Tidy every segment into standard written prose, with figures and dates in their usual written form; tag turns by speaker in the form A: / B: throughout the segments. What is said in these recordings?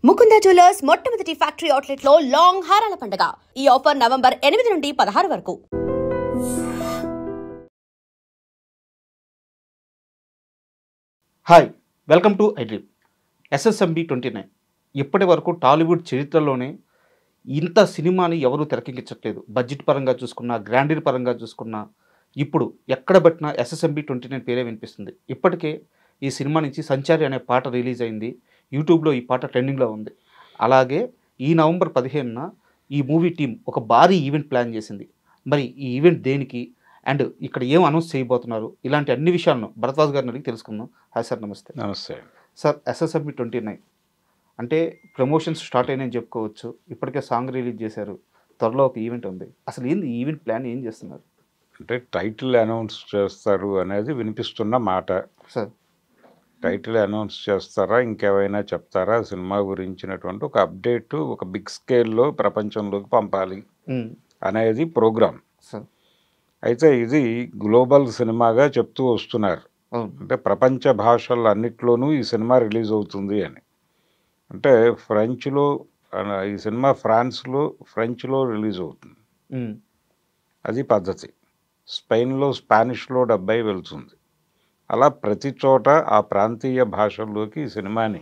A: Mukunda jewellers మొట్టమొదటి factory outlet లో long హారాల పండుగ. ఈ ఆఫర్ నవంబర్ 8 నుండి 16 వరకు.
B: Hi, welcome to iDream. SSMB 29 ఇప్పటి వరకు టాలీవుడ్ చరిత్రలోనే ఇంత సినిమాని ఎవరూ తెరకెక్కించట్లేదు. బడ్జెట్ పరంగా చూసుకున్నా, గ్రాండీర్ పరంగా చూసుకున్నా, ఇప్పుడు ఎక్కడ పెట్టినా SSMB 29 పేరే వినిపిస్తుంది. ఇప్పటికే ఈ సినిమా నుంచి సంచారి అనే పాట రిలీజ్ అయింది. యూట్యూబ్లో ఈ పాట ట్రెండింగ్లో ఉంది. అలాగే ఈ నవంబర్ 15న ఈ మూవీ టీం ఒక భారీ ఈవెంట్ ప్లాన్ చేసింది. మరి ఈ ఈవెంట్ దేనికి అండ్ ఇక్కడ ఏం అనౌన్స్ చేయబోతున్నారు, ఇలాంటి అన్ని విషయాలను భరద్వాజ్ గారిని అడిగి తెలుసుకుందాం. హాయ్ సార్, నమస్తే.
C: నమస్తే
B: సార్, SSMB 29 అంటే ప్రమోషన్స్ స్టార్ట్ అయినాయని చెప్పుకోవచ్చు. ఇప్పటికే సాంగ్ రిలీజ్ చేశారు, త్వరలో ఒక ఈవెంట్ ఉంది. అసలు ఏంది ఈ ఈవెంట్ ప్లాన్, ఏం చేస్తున్నారు?
C: అంటే టైటిల్ అనౌన్స్ చేస్తారు అనేది వినిపిస్తున్న మాట.
B: సార్,
C: టైటిల్ అనౌన్స్ చేస్తారా, ఇంకేమైనా చెప్తారా, సినిమా గురించినటువంటి ఒక అప్డేట్ ఒక బిగ్ స్కేల్లో ప్రపంచంలోకి పంపాలి అనేది ప్రోగ్రామ్.
B: సార్,
C: అయితే ఇది గ్లోబల్ సినిమాగా చెప్తూ వస్తున్నారు. అంటే ప్రపంచ భాషలన్నిట్లోనూ ఈ సినిమా రిలీజ్ అవుతుంది అని. అంటే ఫ్రెంచ్లో ఈ సినిమా ఫ్రెంచ్లో రిలీజ్ అవుతుంది, అది పద్ధతి. స్పెయిన్లో, స్పానిష్లో డబ్బై వెళ్తుంది. అలా ప్రతి చోట ఆ ప్రాంతీయ భాషల్లోకి ఈ సినిమాని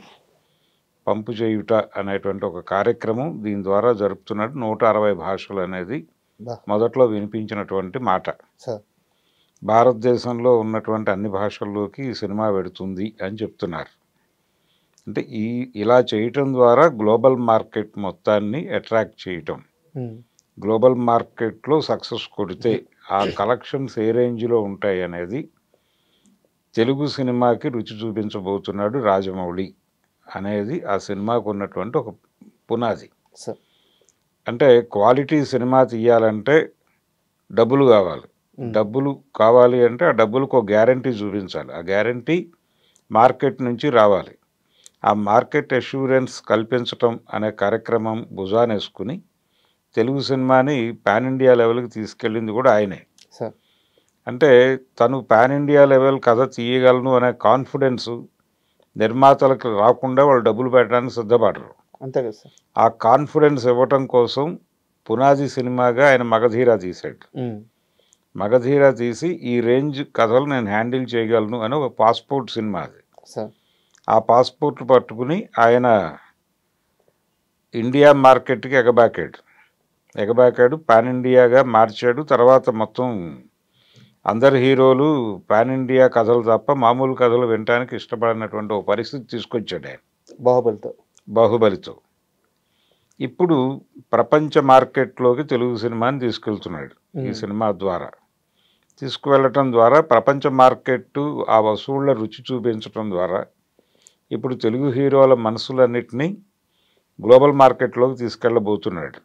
C: పంపు చేయుట అనేటువంటి ఒక కార్యక్రమం దీని ద్వారా జరుపుతున్నట్టు 160 భాషలు అనేది మొదట్లో వినిపించినటువంటి మాట. భారతదేశంలో ఉన్నటువంటి అన్ని భాషల్లోకి ఈ సినిమా పెడుతుంది అని చెప్తున్నారు. అంటే ఇలా చేయటం ద్వారా గ్లోబల్ మార్కెట్ మొత్తాన్ని అట్రాక్ట్ చేయటం, గ్లోబల్ మార్కెట్లో సక్సెస్ కొడితే ఆ కలెక్షన్స్ ఏ రేంజ్లో ఉంటాయి అనేది తెలుగు సినిమాకి రుచి చూపించబోతున్నాడు రాజమౌళి అనేది ఆ సినిమాకు ఉన్నటువంటి ఒక పునాది. అంటే క్వాలిటీ సినిమా తీయాలంటే డబ్బులు కావాలి. డబ్బులు కావాలి అంటే ఆ డబ్బులకు ఒక గ్యారంటీ చూపించాలి. ఆ గ్యారంటీ మార్కెట్ నుంచి రావాలి. ఆ మార్కెట్ అష్యూరెన్స్ కల్పించటం అనే కార్యక్రమం భుజానేసుకుని తెలుగు సినిమాని పాన్ ఇండియా లెవెల్కి తీసుకెళ్ళింది కూడా ఆయనే. అంటే తను పాన్ ఇండియా లెవెల్ కథ తీయగలను అనే కాన్ఫిడెన్స్ నిర్మాతలకు రాకుండా వాళ్ళు డబ్బులు పెట్టడానికి సిద్ధపడరు.
B: అంతే కదా సార్.
C: ఆ కాన్ఫిడెన్స్ ఇవ్వటం కోసం పునాది సినిమాగా ఆయన మగధీర తీశాడు. మగధీర తీసి ఈ రేంజ్ కథలు నేను హ్యాండిల్ చేయగలను అని ఒక పాస్పోర్ట్ సినిమా అది. ఆ పాస్పోర్ట్ పట్టుకుని ఆయన ఇండియా మార్కెట్కి ఎగబాకాడు, పాన్ ఇండియాగా మార్చాడు. తర్వాత మొత్తం అందరు హీరోలు పాన్ ఇండియా కథలు తప్ప మామూలు కథలు వినడానికి ఇష్టపడినటువంటి ఒక పరిస్థితి తీసుకొచ్చాడు ఆయన బాహుబలితో. ఇప్పుడు ప్రపంచ మార్కెట్లోకి తెలుగు సినిమాని తీసుకెళ్తున్నాడు. ఈ సినిమా ద్వారా తీసుకువెళ్ళటం ద్వారా ప్రపంచ మార్కెట్ ఆ వసూళ్ల రుచి చూపించడం ద్వారా ఇప్పుడు తెలుగు హీరోల మనసులన్నిటినీ గ్లోబల్ మార్కెట్లోకి తీసుకెళ్ళబోతున్నాడు.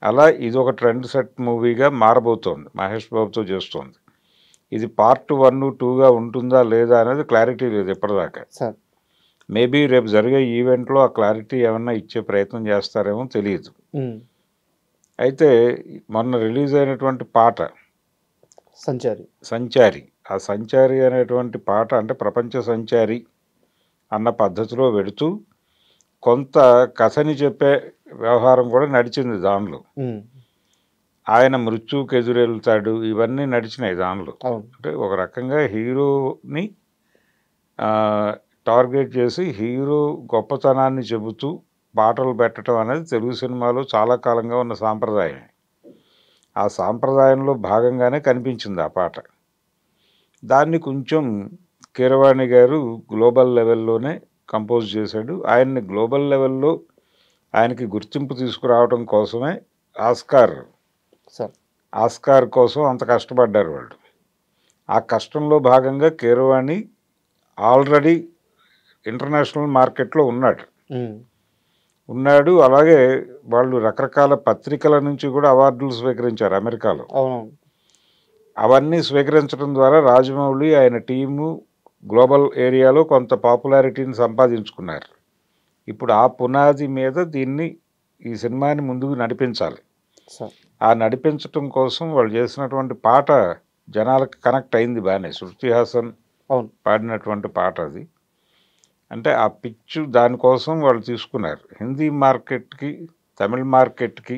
C: అలా ఇది ఒక ట్రెండ్ సెట్ మూవీగా మారబోతోంది. మహేష్ బాబుతో చేస్తోంది. ఇది పార్ట్ 1, 2గా ఉంటుందా లేదా అనేది క్లారిటీ లేదు ఇప్పటిదాకా. మేబీ రేపు జరిగే ఈవెంట్లో ఆ క్లారిటీ ఏమన్నా ఇచ్చే ప్రయత్నం చేస్తారేమో తెలియదు. అయితే మొన్న రిలీజ్ అయినటువంటి పాట సంచారి, ఆ సంచారి అనేటువంటి పాట అంటే ప్రపంచ సంచారి అన్న పద్ధతిలో పెడుతూ కొంత కథని చెప్పే వ్యవహారం కూడా నడిచింది దానిలో. ఆయన మృత్యువుకి ఎదురెళ్తాడు, ఇవన్నీ నడిచినాయి దానిలో. అంటే ఒక రకంగా హీరోని టార్గెట్ చేసి హీరో గొప్పతనాన్ని చెబుతూ పాటలు పెట్టడం అనేది తెలుగు సినిమాలో చాలా కాలంగా ఉన్న సాంప్రదాయం. ఆ సాంప్రదాయంలో భాగంగానే కనిపించింది ఆ పాట. దాన్ని కొంచెం కీరవాణి గారు గ్లోబల్ లెవెల్లోనే కంపోజ్ చేశాడు. ఆయన్ని గ్లోబల్ లెవెల్లో ఆయనకి గుర్తింపు తీసుకురావడం కోసమే ఆస్కార్ కోసం అంత కష్టపడ్డారు వాళ్ళు. ఆ కష్టంలో భాగంగా కీరవాణి ఆల్రెడీ ఇంటర్నేషనల్ మార్కెట్లో ఉన్నాడు. అలాగే వాళ్ళు రకరకాల పత్రికల నుంచి కూడా అవార్డులు స్వీకరించారు అమెరికాలో. అవన్నీ స్వీకరించడం ద్వారా రాజమౌళి ఆయన టీము గ్లోబల్ ఏరియాలో కొంత పాపులారిటీని సంపాదించుకున్నారు. ఇప్పుడు ఆ పునాది మీద ఈ సినిమాని ముందుకు నడిపించాలి. ఆ నడిపించటం కోసం వాళ్ళు చేసినటువంటి పాట జనాలకు కనెక్ట్ అయింది బాగానే. శృతి హాసన్ పాడినటువంటి పాట అది. అంటే ఆ పిచ్ దానికోసం వాళ్ళు తీసుకున్నారు. హిందీ మార్కెట్కి, తమిళ మార్కెట్కి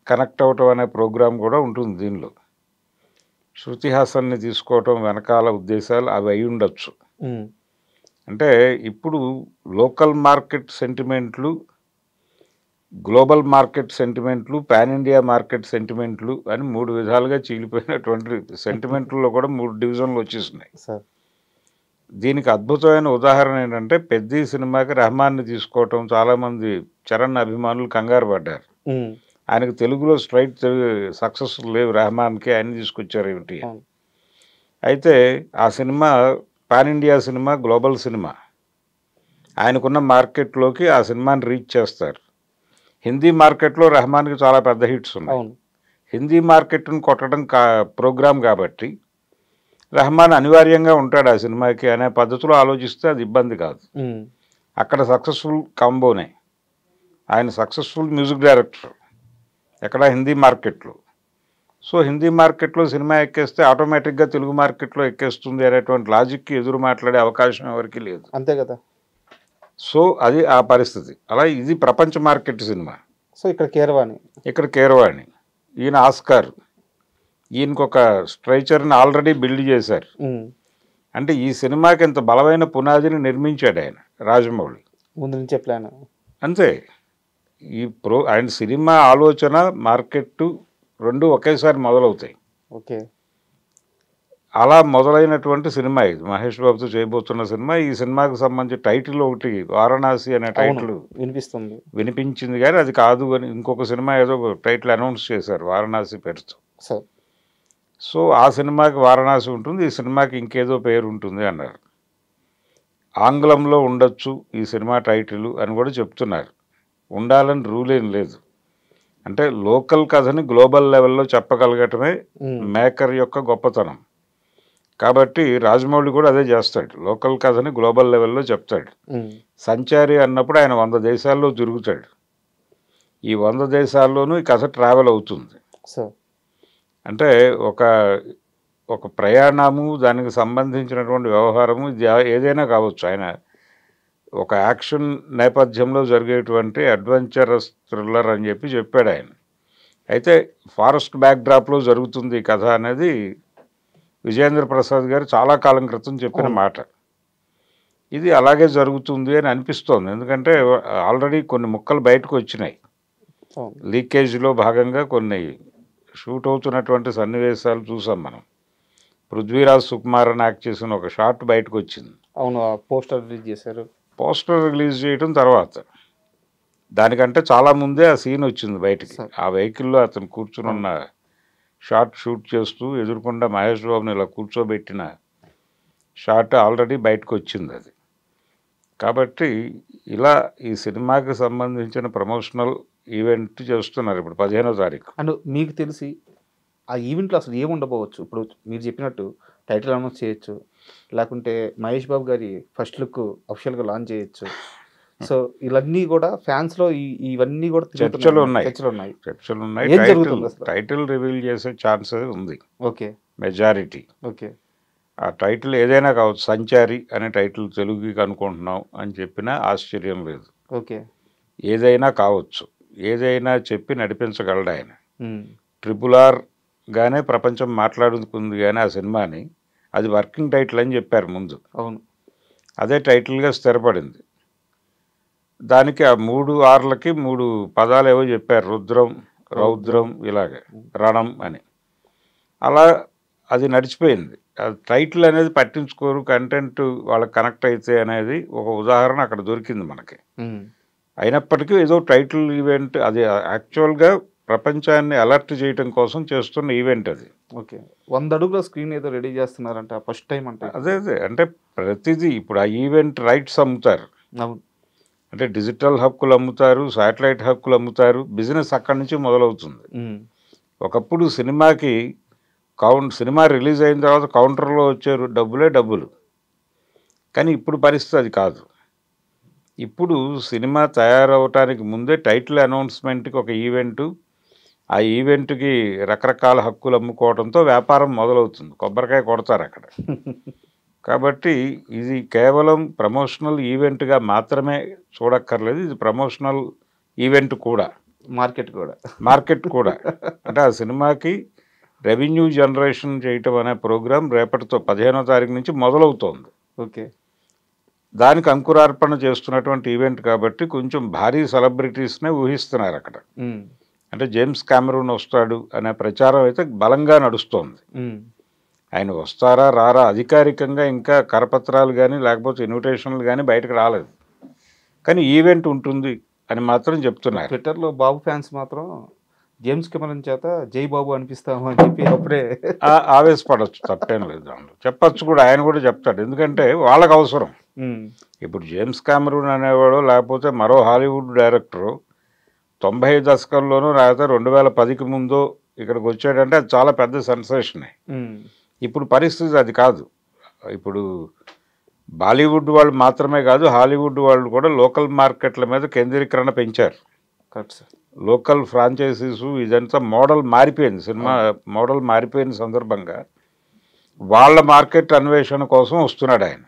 C: కనెక్ట్ అవటం అనే ప్రోగ్రాం కూడా ఉంటుంది దీనిలో. శృతి హాసన్ని తీసుకోవటం వెనకాల ఉద్దేశాలు అవి అయి ఉండొచ్చు. అంటే ఇప్పుడు లోకల్ మార్కెట్ సెంటిమెంట్లు, గ్లోబల్ మార్కెట్ సెంటిమెంట్లు, పాన్ ఇండియా మార్కెట్ సెంటిమెంట్లు అని 3 విధాలుగా చీలిపోయినటువంటి సెంటిమెంట్లలో కూడా 3 డివిజన్లు వచ్చేసినాయి. దీనికి అద్భుతమైన ఉదాహరణ ఏంటంటే పెద్ద సినిమాకి రెహమాన్ని తీసుకోవటం. చాలామంది చరణ్ అభిమానులు కంగారు పడ్డారు. ఆయనకు తెలుగులో స్ట్రైట్ సక్సెస్ లేవు రెహమాన్కి, ఆయన తీసుకొచ్చారు ఏమిటి. అయితే ఆ cinema pan India cinema, global cinema. ఆయనకున్న మార్కెట్లోకి ఆ సినిమాని రీచ్ చేస్తారు. హిందీ మార్కెట్లో రెహమాన్కి చాలా పెద్ద హిట్స్ ఉన్నాయి. హిందీ మార్కెట్ను కొట్టడం ప్రోగ్రాం కాబట్టి రెహమాన్ అనివార్యంగా ఉంటాడు ఆ సినిమాకి అనే పద్ధతిలో ఆలోచిస్తే అది ఇబ్బంది కాదు. అక్కడ సక్సెస్ఫుల్ కాంబోనే. ఆయన సక్సెస్ఫుల్ మ్యూజిక్ డైరెక్టర్ ఎక్కడ, హిందీ మార్కెట్లో. సో హిందీ మార్కెట్లో సినిమా ఎక్కేస్తే ఆటోమేటిక్గా తెలుగు మార్కెట్లో ఎక్కేస్తుంది అనేటువంటి లాజిక్కి ఎదురు మాట్లాడే అవకాశం ఎవరికి లేదు.
B: అంతే కదా.
C: సో అది ఆ పరిస్థితి. అలా ఇది ప్రపంచ మార్కెట్ సినిమా.
B: సో ఇక్కడ
C: కీరవాణి ఈయన ఆస్కార్, ఈయనకు ఒక స్ట్రైచర్ని ఆల్రెడీ బిల్డ్ చేశారు. అంటే ఈ సినిమాకి ఇంత బలమైన పునాదిని నిర్మించాడు ఆయన రాజమౌళి
B: ముందు నుంచే ప్లాన్.
C: అంతే. ఆయన సినిమా ఆలోచన, మార్కెట్ రెండు ఒకేసారి మొదలవుతాయి.
B: ఓకే.
C: అలా మొదలైనటువంటి సినిమా ఇది మహేష్ బాబుతో చేయబోతున్న సినిమా. ఈ సినిమాకి సంబంధించి టైటిల్ ఒకటి వారణాసి అనే టైటిల్ వినిపించింది కానీ అది కాదు అని ఇంకొక సినిమా ఏదో టైటిల్ అనౌన్స్ చేశారు వారణాసి పేరుతో. సో ఆ సినిమాకి వారణాసి ఉంటుంది, ఈ సినిమాకి ఇంకేదో పేరు ఉంటుంది అన్నారు. ఆంగ్లంలో ఉండొచ్చు ఈ సినిమా టైటిల్ అని కూడా చెప్తున్నారు. ఉండాలని రూల్ ఏం లేదు. అంటే లోకల్ కథని గ్లోబల్ లెవెల్లో చెప్పగలగటమే మేకర్ యొక్క గొప్పతనం. కాబట్టి రాజమౌళి కూడా అదే చేస్తాడు, లోకల్ కథని గ్లోబల్ లెవెల్లో చెప్తాడు. సంచారి అన్నప్పుడు ఆయన 100 దేశాల్లో తిరుగుతాడు. ఈ 100 దేశాల్లోనూ ఈ కథ ట్రావెల్ అవుతుంది. అంటే ఒక ప్రయాణము, దానికి సంబంధించినటువంటి వ్యవహారము ఏదైనా కావచ్చు. ఆయన ఒక యాక్షన్ నేపథ్యంలో జరిగేటువంటి అడ్వెంచరస్ థ్రిల్లర్ అని చెప్పాడు ఆయన. అయితే ఫారెస్ట్ బ్యాక్డ్రాప్లో జరుగుతుంది ఈ కథ అనేది విజయేంద్ర ప్రసాద్ గారు చాలా కాలం క్రితం చెప్పిన మాట. ఇది అలాగే జరుగుతుంది అని అనిపిస్తోంది. ఎందుకంటే ఆల్రెడీ కొన్ని ముక్కలు బయటకు వచ్చినాయి. లీకేజ్లో భాగంగా కొన్ని షూట్ అవుతున్నటువంటి సన్నివేశాలు చూసాం మనం. పృథ్వీరాజ్ సుకుమార్ అని యాక్ట్ చేసిన ఒక షార్ట్ బయటకు వచ్చింది.
B: అవును, పోస్టర్ రిలీజ్ చేశారు.
C: పోస్టర్ రిలీజ్ చేయడం తర్వాత దానికంటే చాలా ముందే ఆ సీన్ వచ్చింది బయటికి. ఆ వెహికల్లో అతను కూర్చుని ఉన్న షార్ట్ షూట్ చేస్తూ ఎదురుకుండా మహేష్ బాబుని ఇలా కూర్చోబెట్టిన షార్ట్ ఆల్రెడీ బయటకు వచ్చింది అది. కాబట్టి ఇలా ఈ సినిమాకి సంబంధించిన ప్రమోషనల్ ఈవెంట్ చేస్తున్నారు ఇప్పుడు 15వ తారీఖు.
B: అండ్ మీకు తెలిసి ఆ ఈవెంట్లో అసలు ఏముండబోవచ్చు? ఇప్పుడు మీరు చెప్పినట్టు టైటిల్ అనౌన్స్ చేయొచ్చు, లేకుంటే మహేష్ బాబు గారి ఫస్ట్ లుక్ అఫిషియల్గా లాంచ్ చేయొచ్చు. సో ఇవన్నీ కూడా ఫ్యాన్స్లో ఇవన్నీ కూడా
C: చర్చలు ఉన్నాయి.
B: ఏం జరుగుతుంది?
C: టైటిల్ రివీల్ చేసే ఛాన్స్ ఉంది.
B: Okay,
C: majority.
B: ఓకే.
C: ఆ టైటిల్ ఏదైనా కావచ్చు. సంచారి అనే టైటిల్ తెలుగుకి అనుకుంటున్నాం అని చెప్పినా ఆశ్చర్యం లేదు.
B: ఓకే,
C: ఏదైనా కావచ్చు. ఏదైనా చెప్పి నడిపించగలడు ఆయన. RRR గానే ప్రపంచం మాట్లాడుకుంది కానీ ఆ సినిమాని అది వర్కింగ్ టైటిల్ అని చెప్పారు ముందు.
B: అవును,
C: అదే టైటిల్గా స్థిరపడింది. దానికి ఆ 3 Rలకి 3 పదాలు ఏవో చెప్పారు, రుద్రం, రౌద్రం, ఇలాగే రణం అని. అలా అది నడిచిపోయింది. టైటిల్ అనేది పట్టించుకోరు, కంటెంట్ వాళ్ళకి కనెక్ట్ అయితే అనేది ఒక ఉదాహరణ అక్కడ దొరికింది మనకి. అయినప్పటికీ ఏదో టైటిల్ ఈవెంట్ అది యాక్చువల్గా ప్రపంచాన్ని అలర్ట్ చేయడం కోసం చేస్తున్న ఈవెంట్ అది.
B: ఓకే, 100 అడుగుల స్క్రీన్ ఏదో రెడీ చేస్తున్నారంట ఫస్ట్ టైం. అంటే
C: అదే అంటే ప్రతిదీ ఇప్పుడు ఆ ఈవెంట్ రైట్స్ అమ్ముతారు.
B: అవును,
C: అంటే డిజిటల్ హక్కులు అమ్ముతారు, శాటిలైట్ హక్కులు అమ్ముతారు. బిజినెస్ అక్కడి నుంచి మొదలవుతుంది. ఒకప్పుడు సినిమా రిలీజ్ అయిన తర్వాత కౌంటర్లో వచ్చే డబ్బులు. కానీ ఇప్పుడు పరిస్థితి అది కాదు. ఇప్పుడు సినిమా తయారవటానికి ముందే టైటిల్ అనౌన్స్మెంట్కి ఒక ఈవెంటు, ఆ ఈవెంట్కి రకరకాల హక్కులు అమ్ముకోవడంతో వ్యాపారం మొదలవుతుంది. కొబ్బరికాయ కొడతారు అక్కడ. కాబట్టి ఇది కేవలం ప్రమోషనల్ ఈవెంట్గా మాత్రమే చూడక్కర్లేదు, ఇది ప్రమోషనల్ ఈవెంట్ కూడా, మార్కెట్ కూడా. అంటే ఆ సినిమాకి రెవెన్యూ జనరేషన్ చేయటం అనే ప్రోగ్రాం రేపటితో 15వ తారీఖు నుంచి మొదలవుతోంది.
B: ఓకే,
C: దానికి అంకురార్పణ చేస్తున్నటువంటి ఈవెంట్ కాబట్టి కొంచెం భారీ సెలబ్రిటీస్నే ఊహిస్తున్నారు అక్కడ. అంటే జేమ్స్ కెమెరూన్ వస్తాడు అనే ప్రచారం అయితే బలంగా నడుస్తోంది. ఆయన వస్తారా రారా అధికారికంగా ఇంకా కరపత్రాలు కానీ లేకపోతే ఇన్విటేషన్లు కానీ బయటకు రాలేదు, కానీ ఈవెంట్ ఉంటుంది అని మాత్రం చెప్తున్నారు.
B: ట్విట్టర్లో బాబు ఫ్యాన్స్ మాత్రం జేమ్స్ కెమెరన్ చేత జై బాబు అనిపిస్తాము అని చెప్పి అప్పుడే
C: ఆవేశపడవచ్చు, తప్పేం లేదు దాంట్లో, చెప్పచ్చు కూడా, ఆయన కూడా చెప్తాడు. ఎందుకంటే వాళ్ళకు అవసరం. ఇప్పుడు జేమ్స్ కెమెరూన్ అనేవాడు లేకపోతే మరో హాలీవుడ్ డైరెక్టరు 90 దశకంలోనూ లేకపోతే 2010కి ముందు ఇక్కడికి వచ్చాడంటే అది చాలా పెద్ద సెన్సేషనే. ఇప్పుడు పరిస్థితి అది కాదు. ఇప్పుడు బాలీవుడ్ వాళ్ళు మాత్రమే కాదు, హాలీవుడ్ వాళ్ళు కూడా లోకల్ మార్కెట్ల మీద కేంద్రీకరణ పెంచారు. లోకల్ ఫ్రాంచైజీస్ ఇదంతా మోడల్ మారిపోయింది, సినిమా మోడల్ మారిపోయిన సందర్భంగా వాళ్ళ మార్కెట్ అన్వేషణ కోసం వస్తున్నాడు ఆయన.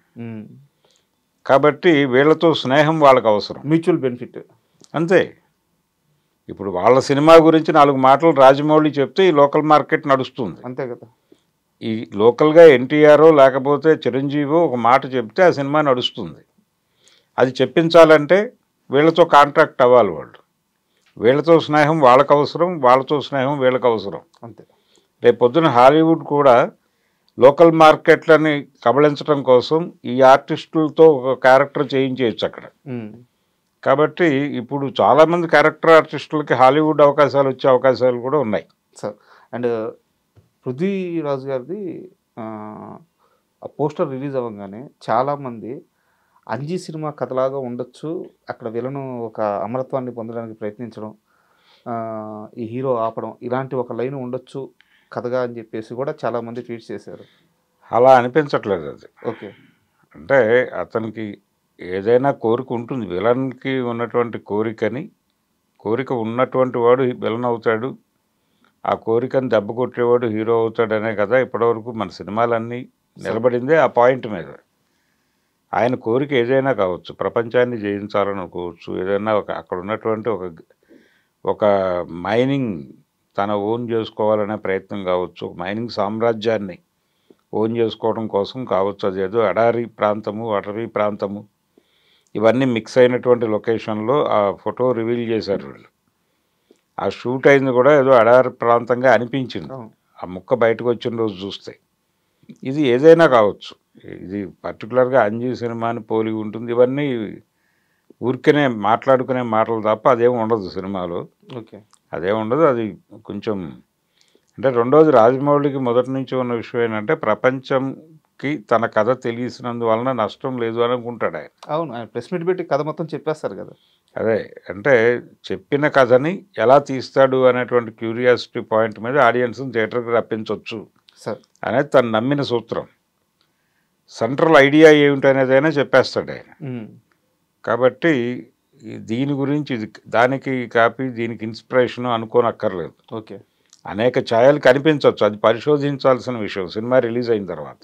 C: కాబట్టి వీళ్ళతో స్నేహం వాళ్ళకు అవసరం,
B: మ్యూచువల్ బెనిఫిట్
C: అంతే. ఇప్పుడు వాళ్ళ సినిమా గురించి 4 మాటలు రాజమౌళి చెప్తే ఈ లోకల్ మార్కెట్ నడుస్తుంది,
B: అంతే కదా.
C: ఈ లోకల్గా ఎన్టీఆరో లేకపోతే చిరంజీవో ఒక మాట చెప్తే ఆ సినిమా నడుస్తుంది. అది చెప్పించాలంటే వీళ్ళతో కాంట్రాక్ట్ అవ్వాలి వాళ్ళు. వీళ్ళతో స్నేహం వాళ్ళకు అవసరం, వాళ్ళతో స్నేహం వీళ్ళకి అవసరం,
B: అంతే.
C: రేపు పొద్దున హాలీవుడ్ కూడా లోకల్ మార్కెట్లని కబళించడం కోసం ఈ ఆర్టిస్టులతో ఒక క్యారెక్టర్ చేయించేయచ్చు అక్కడ. కాబట్టి ఇప్పుడు చాలామంది క్యారెక్టర్ ఆర్టిస్టులకి హాలీవుడ్ అవకాశాలు వచ్చే అవకాశాలు కూడా ఉన్నాయి
B: సార్. అండ్ పృథ్వీరాజ్ గారిది ఆ పోస్టర్ రిలీజ్ అవ్వగానే చాలామంది అంజీ సినిమా కథలాగా ఉండొచ్చు, అక్కడ విలను ఒక అమరత్వాన్ని పొందడానికి ప్రయత్నించడం, ఈ హీరో ఆపడం, ఇలాంటి ఒక లైన్ ఉండొచ్చు కథగా అని చెప్పేసి కూడా చాలామంది ట్వీట్స్ చేశారు.
C: అలా అనిపించట్లేదు అది.
B: ఓకే,
C: అంటే అతనికి ఏదైనా కోరిక ఉంటుంది, విలన్కి ఉన్నటువంటి కోరిక ఉన్నటువంటి వాడు విలన్ అవుతాడు, ఆ కోరికను దెబ్బ కొట్టేవాడు హీరో అవుతాడనే కదా ఇప్పటివరకు మన సినిమాలన్నీ నిలబడిందే ఆ పాయింట్ మీద. ఆయన కోరిక ఏదైనా కావచ్చు, ప్రపంచాన్ని జయించాలనుకోవచ్చు, ఏదైనా అక్కడ ఉన్నటువంటి ఒక మైనింగ్ తన ఓన్ చేసుకోవాలనే ప్రయత్నం కావచ్చు, మైనింగ్ సామ్రాజ్యాన్ని ఓన్ చేసుకోవడం కోసం కావచ్చు, అదేదో అటవీ ప్రాంతము ఇవన్నీ మిక్స్ అయినటువంటి లొకేషన్లో ఆ ఫోటో రివీల్ చేశారు వీళ్ళు. ఆ షూట్ అయింది కూడా ఏదో అడవి ప్రాంతంగా అనిపించింది ఆ ముక్క బయటకు వచ్చిన రోజు చూస్తే. ఇది ఏదైనా కావచ్చు, ఇది పర్టికులర్గా అంజీ సినిమాని పోలి ఉంటుంది. ఇవన్నీ ఊరికనే మాట్లాడుకునే మాటలు తప్ప అదేం ఉండదు సినిమాలో.
B: ఓకే,
C: అదే ఉండదు. అది కొంచెం అంటే రెండోది రాజమౌళికి మొదటి నుంచి ఉన్న విషయం ఏంటంటే ప్రపంచంకి తన కథ తెలిసినందువలన నష్టం లేదు అని అనుకుంటాడు ఆయన.
B: అవును, ఆయన ప్రెస్ మీట్ పెట్టి కథ మొత్తం చెప్పేస్తారు కదా.
C: అదే అంటే చెప్పిన కథని ఎలా తీస్తాడు అనేటువంటి క్యూరియాసిటీ పాయింట్ మీద ఆడియన్స్ని థియేటర్కి రప్పించవచ్చు అనేది తను నమ్మిన సూత్రం. సెంట్రల్ ఐడియా ఏమిటనేదైనా చెప్పేస్తాడు ఆయన. కాబట్టి దీని గురించి దానికి కాపీ దీనికి ఇన్స్పిరేషన్ అనుకోనక్కర్లేదు.
B: ఓకే,
C: అనేక ఛాయలు కనిపించవచ్చు, అది పరిశోధించాల్సిన విషయం సినిమా రిలీజ్ అయిన తర్వాత.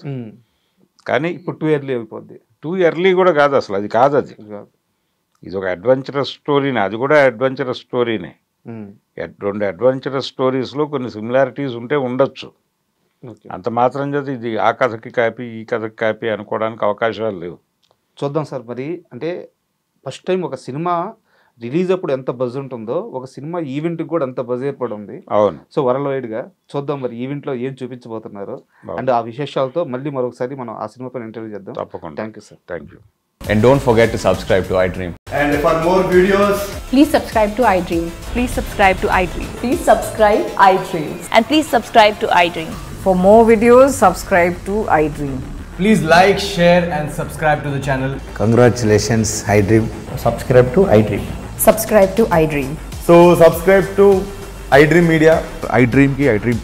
C: కానీ
B: ఇప్పుడు టూ ఎర్లీ అయిపోద్ది.
C: టూ ఎర్లీ కూడా కాదు అసలు, అది కాదు. అది ఇది ఒక అడ్వెంచరస్ స్టోరీనే, అది కూడా అడ్వెంచరస్ స్టోరీనే. 2 అడ్వెంచరస్ స్టోరీస్లో కొన్ని సిమిలారిటీస్ ఉంటే ఉండొచ్చు, అంత మాత్రం చేత ఇది ఆ కథకి కాపీ ఈ కథకి కాపీ అనుకోవడానికి అవకాశాలు లేవు.
B: చూద్దాం సార్. మరి అంటే ఫస్ట్ టైం ఒక సినిమా రిలీజ్ అప్పుడు ఎంత బజ్ ఉంటుందో ఒక సినిమా ఈవెంట్కి కూడా అంత బజ్ ఏర్పడి ఉంది.
C: అవును.
B: సో వరల్డ్ వైడ్గా చూద్దాం మరి ఈవెంట్లో ఏం చూపించబోతున్నారు అండ్ ఆ విశేషాలతో మళ్ళీ మరొకసారి మనం ఆ సినిమా పైన ఇంటర్వ్యూ చేద్దాం.
C: తప్పకుండా.
B: Thank you sir.
C: Thank you.
D: And don't forget to subscribe to iDream.
E: And for more videos,
F: please subscribe to iDream.
G: Please subscribe to iDream.
F: Please subscribe iDream.
G: And please subscribe to iDream.
F: For more videos, subscribe to iDream.
E: please like, share and subscribe to the channel.
H: Congratulations, iDream.
I: Subscribe to iDream.
F: Subscribe to iDream.
E: So subscribe to iDream Media.
J: iDream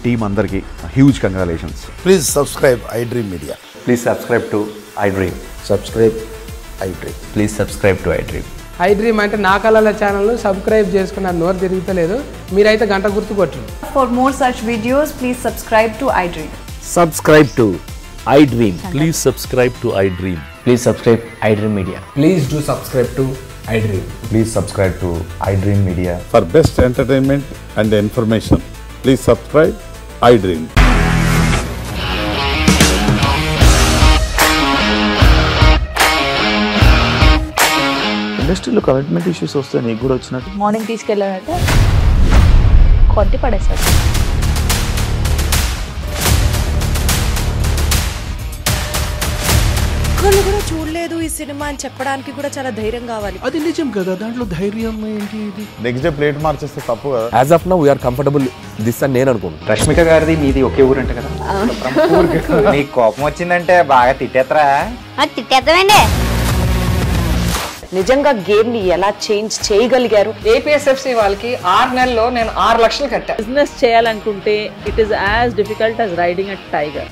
J: team andarki huge congratulations.
H: Please subscribe iDream Media.
I: Please subscribe to iDream.
H: Subscribe iDream.
I: Please subscribe to iDream.
K: iDream అంటే నా కళల ఛానల్ను subscribe చేసుకున్న నోరు తిరుగుతలేదు, మీరైతే గంట గుర్తు కొట్టండి.
G: For more such videos, please subscribe to iDream.
H: Subscribe to
L: iDream. Please subscribe to iDream.
I: Please subscribe iDream Media.
E: Please do subscribe to iDream.
J: Please subscribe to iDream Media.
M: For best entertainment and information, please subscribe iDream.
N: ఇండస్ట్రీలో commitment issues వస్తే నీకు కూడా వచ్చినట్టు
G: morning తీసుకెళ్ళాలంటే కొట్టి పడేస్తాడు.
O: ఒక్కళ్ళు కూడా చూడలేదు ఈ సినిమా అని చెప్పడానికి కూడా చాలా ధైర్యం కావాలి.
L: అది నిజం కదా, దాంట్లో ధైర్యం ఏంటి? ఇది
E: నెక్స్ట్ డే ప్లేట్ మార్చేస్తే తప్పు కదా.
I: As of now we're comfortable this అని నేను అనుకుంటున్నాను.
P: రష్మిక గారిది మీది ఒకే ఊరు అంటే కదా. నీకు కోపం వచ్చిందంటే బాగా తిట్టేత్తరా?
Q: తిట్టేద్దామండి.
O: నిజంగా గేమ్ ని ఎలా చేంజ్ చేయగలిగారు?
K: ఏపీఎస్ఎఫ్సి వాళ్ళకి 6 నెలల్లో నేను 6 లక్షలు కట్టా.
G: బిజినెస్ చేయాలనుకుంటే it is as difficult as riding a tiger.